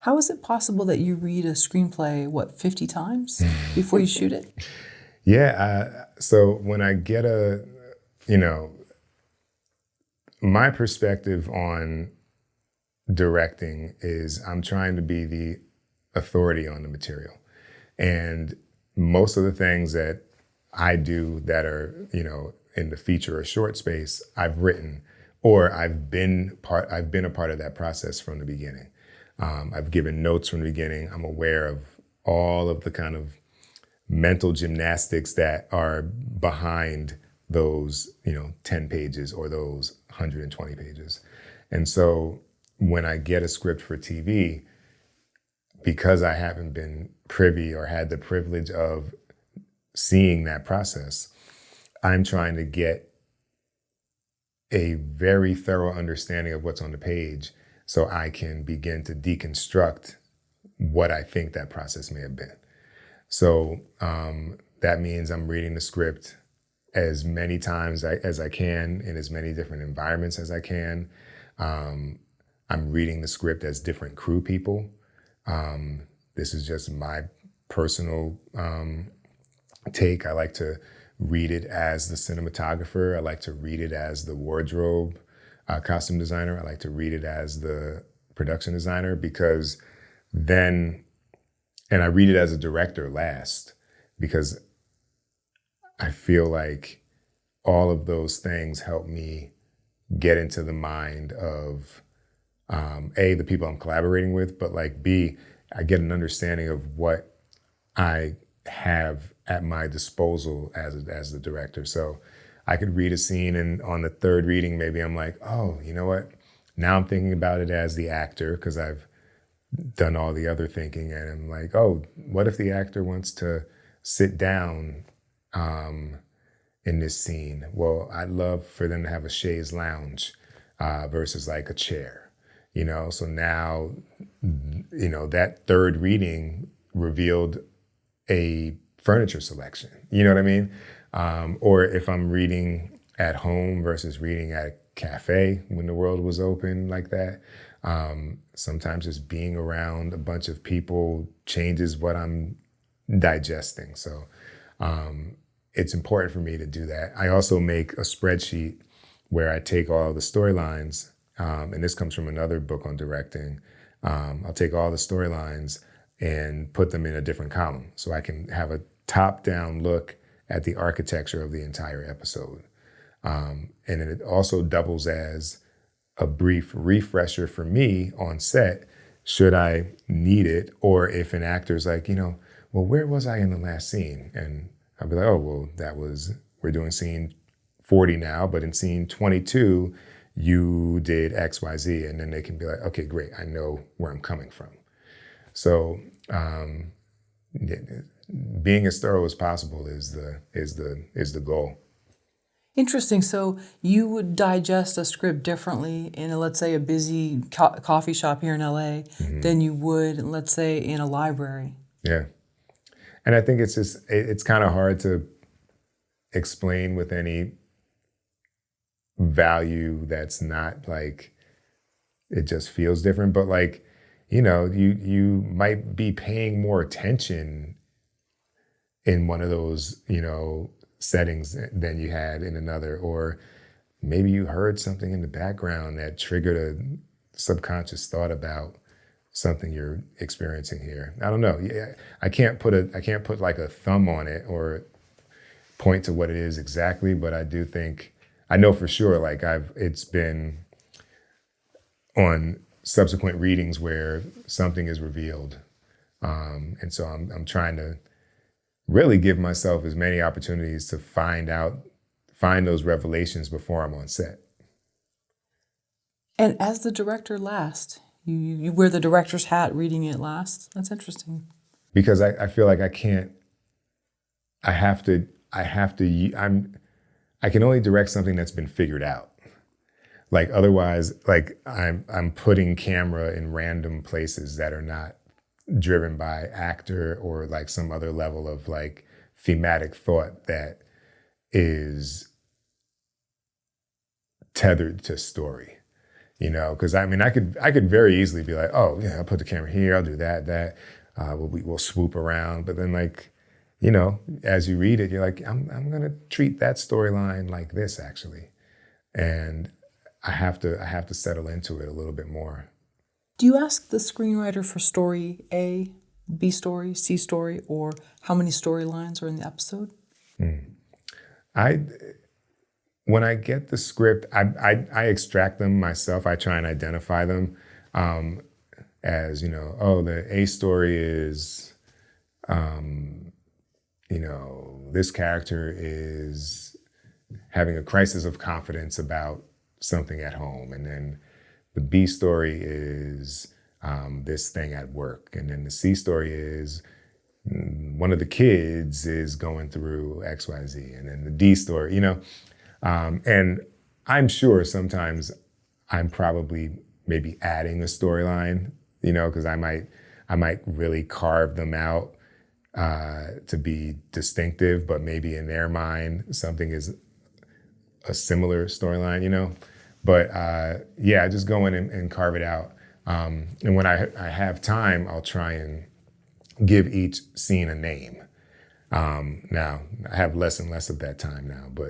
How is it possible that you read a screenplay, what, 50 times before you shoot it? Yeah. So when I get you know, my perspective on directing is I'm trying to be the authority on the material. And most of the things that I do that are, in the feature or short space, I've written or I've been a part of that process from the beginning. I've given notes from the beginning. I'm aware of all of the kind of mental gymnastics that are behind those, 10 pages or those 120 pages. And so when I get a script for TV, because I haven't been privy or had the privilege of seeing that process, I'm trying to get a very thorough understanding of what's on the page so I can begin to deconstruct what I think that process may have been. So that means I'm reading the script as many times as I can in as many different environments as I can. I'm reading the script as different crew people. This is just my personal take. I like to read it as the cinematographer. I like to read it as the wardrobe costume designer. I like to read it as the production designer because then, and I read it as a director last because I feel like all of those things help me get into the mind of A, the people I'm collaborating with, but like B, I get an understanding of what I have at my disposal as the director. So I could read a scene and on the third reading, maybe I'm like, oh, you know what? Now I'm thinking about it as the actor because I've done all the other thinking and I'm like, oh, what if the actor wants to sit down in this scene? Well, I'd love for them to have a chaise lounge versus like a chair, So now, that third reading revealed a furniture selection, you know what I mean? Or if I'm reading at home versus reading at a cafe when the world was open like that, sometimes just being around a bunch of people changes what I'm digesting. So it's important for me to do that. I also make a spreadsheet where I take all the storylines, and this comes from another book on directing. I'll take all the storylines and put them in a different column so I can have a top-down look at the architecture of the entire episode. And then it also doubles as a brief refresher for me on set, should I need it, or if an actor's like, well, where was I in the last scene? And I'll be like, oh, well, we're doing scene 40 now, but in scene 22, you did X, Y, Z. And then they can be like, okay, great, I know where I'm coming from. So being as thorough as possible is the goal. Interesting. So you would digest a script differently in, let's say, a busy coffee shop here in LA than you would, let's say, in a library. Yeah. And I think it's kind of hard to explain with any value that's not like, it just feels different. But like, you might be paying more attention in one of those, settings than you had in another, or maybe you heard something in the background that triggered a subconscious thought about something you're experiencing here. I don't know. Yeah, I can't put like a thumb on it or point to what it is exactly, but I do think I know for sure. Like it's been on subsequent readings where something is revealed, and so I'm trying to really give myself as many opportunities to find those revelations before I'm on set. And as the director last, you wear the director's hat reading it last? That's interesting. Because I feel like I can only direct something that's been figured out. Like otherwise, like I'm putting camera in random places that are not driven by actor or like some other level of like thematic thought that is tethered to story. you know, because I mean, I could very easily be like, oh yeah, I'll put the camera here, I'll do that. We'll swoop around, but then like, you know, as you read it, you're like, I'm gonna treat that storyline like this actually, and I have to settle into it a little bit more. Do you ask the screenwriter for story A, B story, C story, or how many storylines are in the episode? When I get the script, I extract them myself. I try and identify them as, you know, oh, the A story is, you know, this character is having a crisis of confidence about something at home. And then the B story is this thing at work. And then the C story is one of the kids is going through XYZ. And then the D story, you know, and I'm sure sometimes I'm probably maybe adding a storyline, you know, because I might really carve them out to be distinctive, but maybe in their mind, something is a similar storyline, you know. But yeah, I just go in and carve it out. And when I have time, I'll try and give each scene a name. Now, I have less and less of that time now, but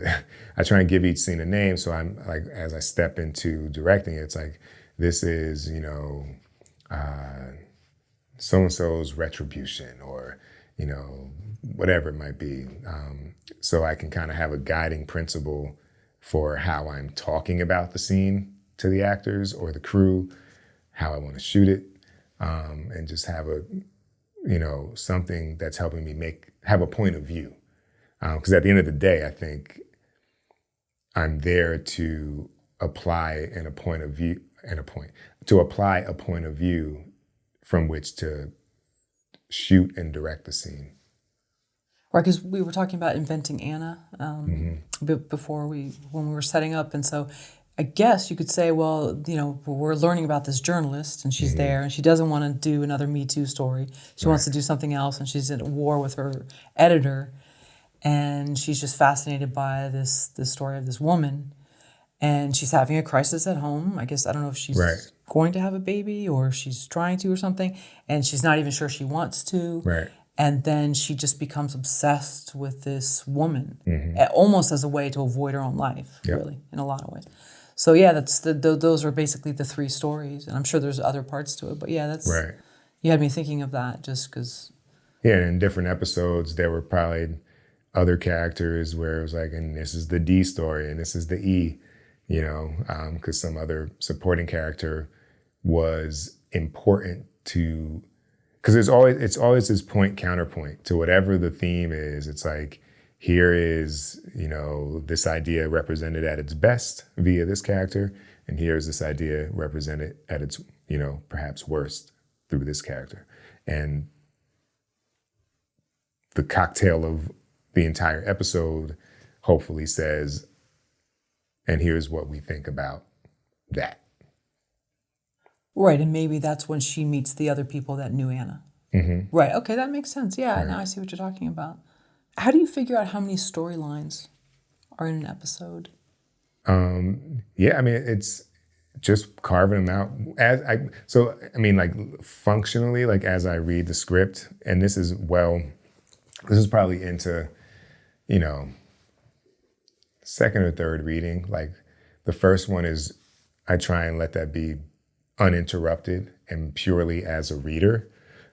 I try and give each scene a name. So I'm like, as I step into directing it, it's like, this is, you know, so-and-so's retribution, or, you know, whatever it might be. So I can kind of have a guiding principle for how I'm talking about the scene to the actors or the crew, how I want to shoot it, and just have a, you know, something that's helping me have a point of view. Because at the end of the day, I think I'm there to apply a point of view from which to shoot and direct the scene. Right, because we were talking about inventing Anna before when we were setting up, and so I guess you could say, well, you know, we're learning about this journalist, and she's there, and she doesn't want to do another Me Too story. She wants to do something else, and she's at war with her editor, and she's just fascinated by this story of this woman, and she's having a crisis at home. I guess I don't know if she's going to have a baby or she's trying to or something, and she's not even sure she wants to. Right. And then she just becomes obsessed with this woman, almost as a way to avoid her own life, really, in a lot of ways. So yeah, those are basically the three stories, and I'm sure there's other parts to it. But yeah, you had me thinking of that just because. Yeah, in different episodes, there were probably other characters where it was like, and this is the D story, and this is the E, you know, because some other supporting character was important to. Because it's always this point counterpoint to whatever the theme is. It's like, here is, you know, this idea represented at its best via this character, and here's this idea represented at its, you know, perhaps worst through this character. And the cocktail of the entire episode hopefully says, and here's what we think about that. Right, and maybe that's when she meets the other people that knew Anna. Right, okay, that makes sense. Yeah, now I see what you're talking about. How do you figure out how many storylines are in an episode? Yeah, I mean, it's just carving them out. Like functionally, like as I read the script, and this is probably into, you know, second or third reading. Like the first one is, I try and let that be uninterrupted and purely as a reader.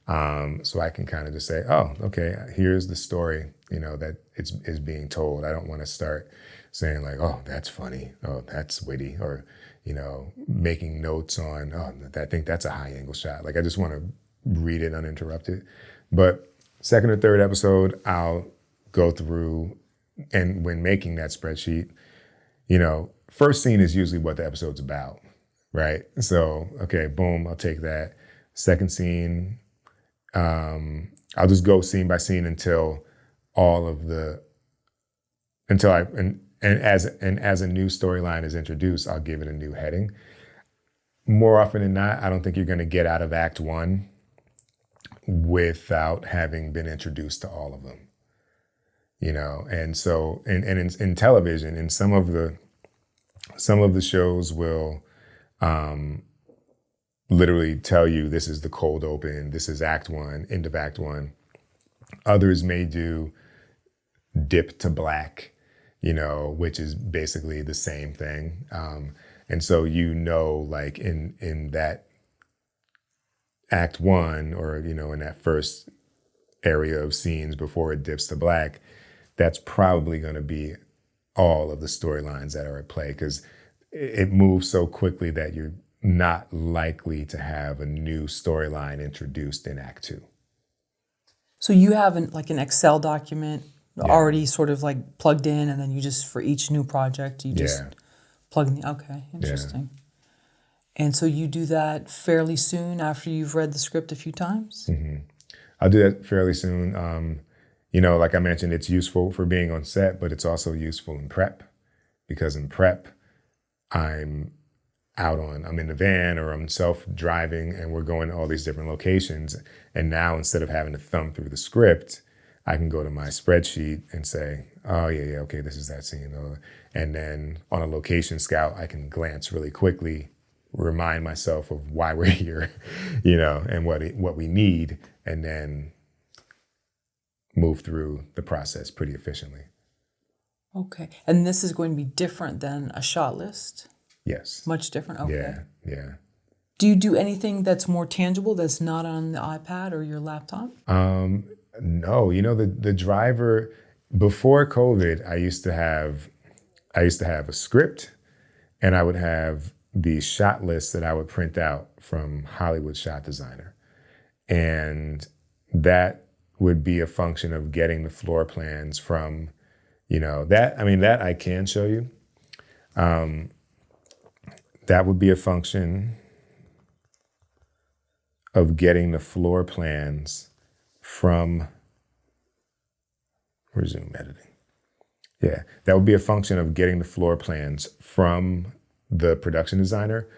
So I can kind of just say, oh, okay, here's the story, you know, that is being told. I don't want to start saying like, oh, that's funny, oh, that's witty, or, you know, making notes on, oh, I think that's a high angle shot. Like I just want to read it uninterrupted. But second or third episode, I'll go through, and when making that spreadsheet, you know, first scene is usually what the episode's about. Right. So, okay, boom, I'll take that. Second scene, I'll just go scene by scene until as a new storyline is introduced, I'll give it a new heading. More often than not, I don't think you're going to get out of Act 1 without having been introduced to all of them. You know, and so, in television, in some of the shows will literally tell you this is the cold open, this is act one, end of act one. Others may do dip to black, which is basically the same thing. And so, like in that act one, or, in that first area of scenes before it dips to black, that's probably going to be all of the storylines that are at play, because it moves so quickly that you're not likely to have a new storyline introduced in act two. So you have an Excel document already sort of like plugged in, and then you just, for each new project, you just plug in. Okay, interesting. Yeah. And so you do that fairly soon after you've read the script a few times? Mm-hmm. I'll do that fairly soon. Like I mentioned, it's useful for being on set, but it's also useful in prep, because in prep, I'm in the van, or I'm self-driving, and we're going to all these different locations. And now, instead of having to thumb through the script, I can go to my spreadsheet and say, oh, yeah, okay, this is that scene. And then on a location scout, I can glance really quickly, remind myself of why we're here, and what we need, and then move through the process pretty efficiently. Okay. And this is going to be different than a shot list? Yes. Much different? Okay. Yeah. Do you do anything that's more tangible that's not on the iPad or your laptop? No. The driver, before COVID, I used to have a script, and I would have the shot list that I would print out from Hollywood Shot Designer. And that would be a function of getting the floor plans from, that I can show you. That would be a function of getting the floor plans from resume editing. Yeah, that would be a function of getting the floor plans from the production designer,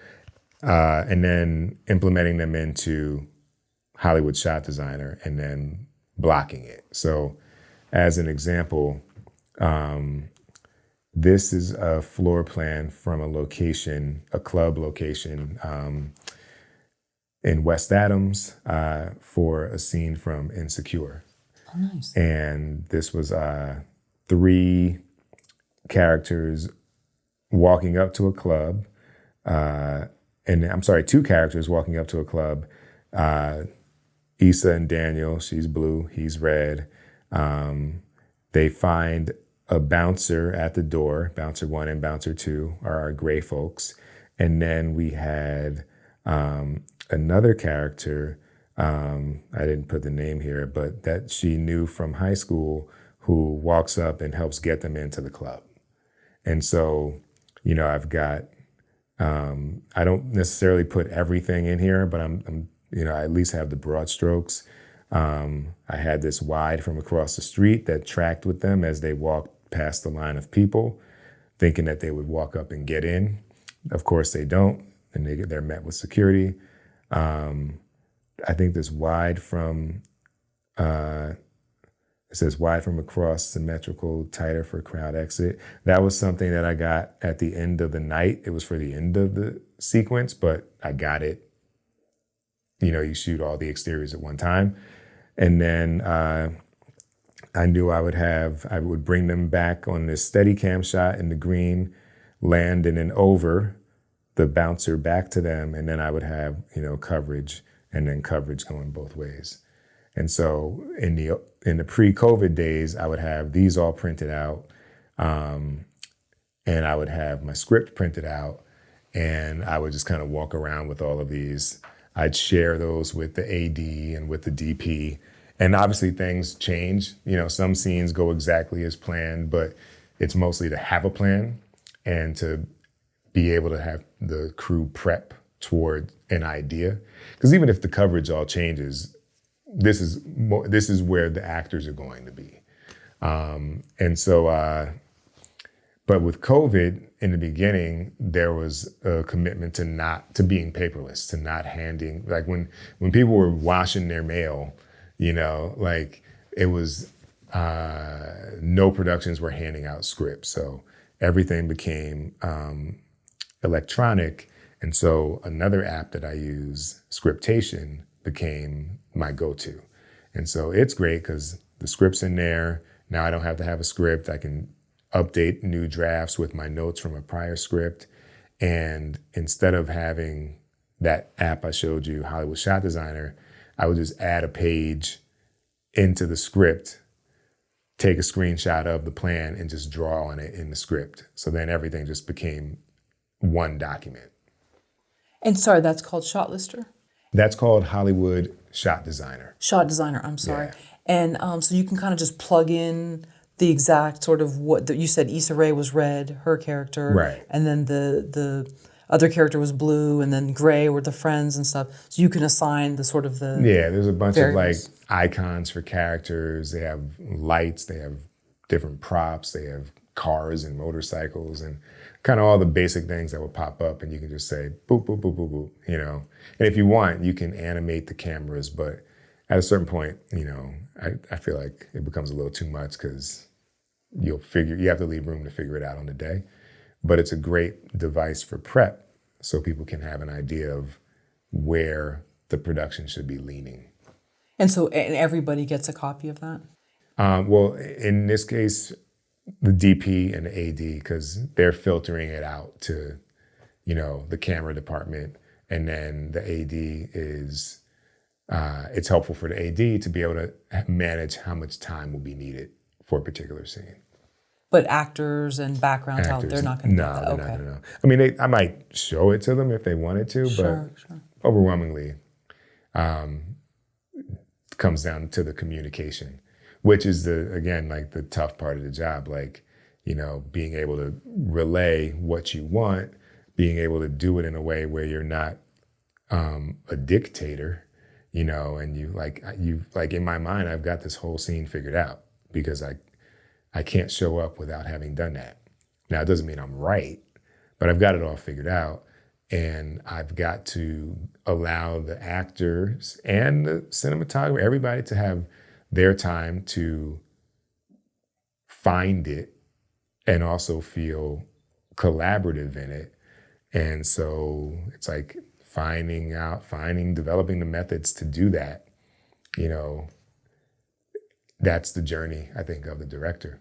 and then implementing them into Hollywood Shot Designer, and then blocking it. So as an example, this is a floor plan from a club location in West Adams, for a scene from Insecure. Oh, nice. And this was 3 characters walking up to a club, 2 characters walking up to a club. Issa and Daniel, she's blue, he's red. They find a bouncer at the door. Bouncer 1 and bouncer 2 are our gray folks. And then we had another character, I didn't put the name here, but that she knew from high school, who walks up and helps get them into the club. And so, I've got, I don't necessarily put everything in here, but I'm I at least have the broad strokes. I had this wide from across the street that tracked with them as they walked past the line of people, thinking that they would walk up and get in. Of course they don't, and they're met with security. I think this wide from, it says wide from across, symmetrical, tighter for crowd exit. That was something that I got at the end of the night. It was for the end of the sequence, but I got it. You shoot all the exteriors at one time. And then I knew I would bring them back on this steady cam shot in the green, land, and then over the bouncer back to them. And then I would have, coverage, and then coverage going both ways. And so in the pre-COVID days, I would have these all printed out, and I would have my script printed out, and I would just kind of walk around with all of these. I'd share those with the AD and with the DP. And obviously things change. Some scenes go exactly as planned, but it's mostly to have a plan and to be able to have the crew prep toward an idea. Because even if the coverage all changes, this is where the actors are going to be. But with COVID, in the beginning, there was a commitment to being paperless, to not handing, like when people were washing their mail, it was, no productions were handing out scripts. So everything became electronic. And so another app that I use, Scriptation, became my go-to. And so it's great because the script's in there. Now I don't have to have a script. I can update new drafts with my notes from a prior script. And instead of having that app I showed you, Hollywood Shot Designer, I would just add a page into the script, take a screenshot of the plan, and just draw on it in the script. So then everything just became one document. And sorry, that's called Shot Lister? That's called Hollywood Shot Designer. Shot Designer, I'm sorry. Yeah. And so you can kind of just plug in the exact sort of what you said. Issa Rae was red, her character, Right. And then the other character was blue, and then gray were the friends and stuff. So you can assign the sort of the there's a bunch variables. of like icons for characters. They have lights. They have different props. They have cars and motorcycles and kind of all the basic things that will pop up, and you can just say boop boop boop boop boop. And if you want, you can animate the cameras, but at a certain point, I feel like it becomes a little too much because you have to leave room to figure it out on the day. But it's a great device for prep so people can have an idea of where the production should be leaning. And so everybody gets a copy of that? Well, in this case, the DP and the AD, because they're filtering it out to, the camera department. And then the AD is, it's helpful for the AD to be able to manage how much time will be needed for a particular scene. But actors and background talent, they're not going to do that? No, Okay. they're not. No. I mean, I might show it to them if they wanted to, Sure. but overwhelmingly, it comes down to the communication, which is the tough part of the job. Being able to relay what you want, being able to do it in a way where you're not a dictator, and in my mind, I've got this whole scene figured out because I can't show up without having done that. Now, it doesn't mean I'm right, but I've got it all figured out. And I've got to allow the actors and the cinematographer, everybody to have their time to find it and also feel collaborative in it. And so it's like developing the methods to do that. That's the journey, I think, of the director.